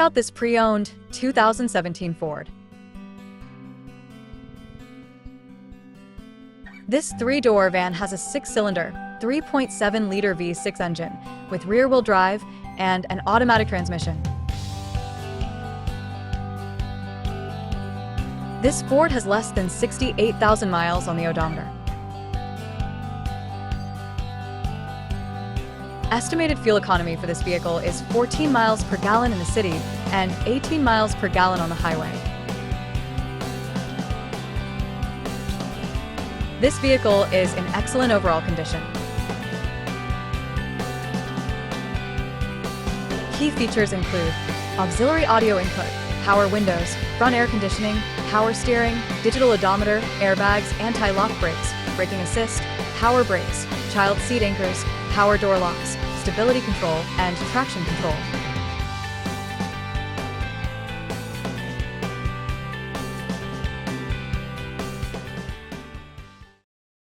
Out this pre-owned 2017 Ford. This three-door van has a six-cylinder, 3.7-liter V6 engine with rear-wheel drive and an automatic transmission. This Ford has less than 68,000 miles on the odometer. Estimated fuel economy for this vehicle is 14 miles per gallon in the city and 18 miles per gallon on the highway. This vehicle is in excellent overall condition. Key features include auxiliary audio input, power windows, front air conditioning, power steering, digital odometer, airbags, anti-lock brakes, braking assist, power brakes, child seat anchors, power door locks, stability control, and traction control.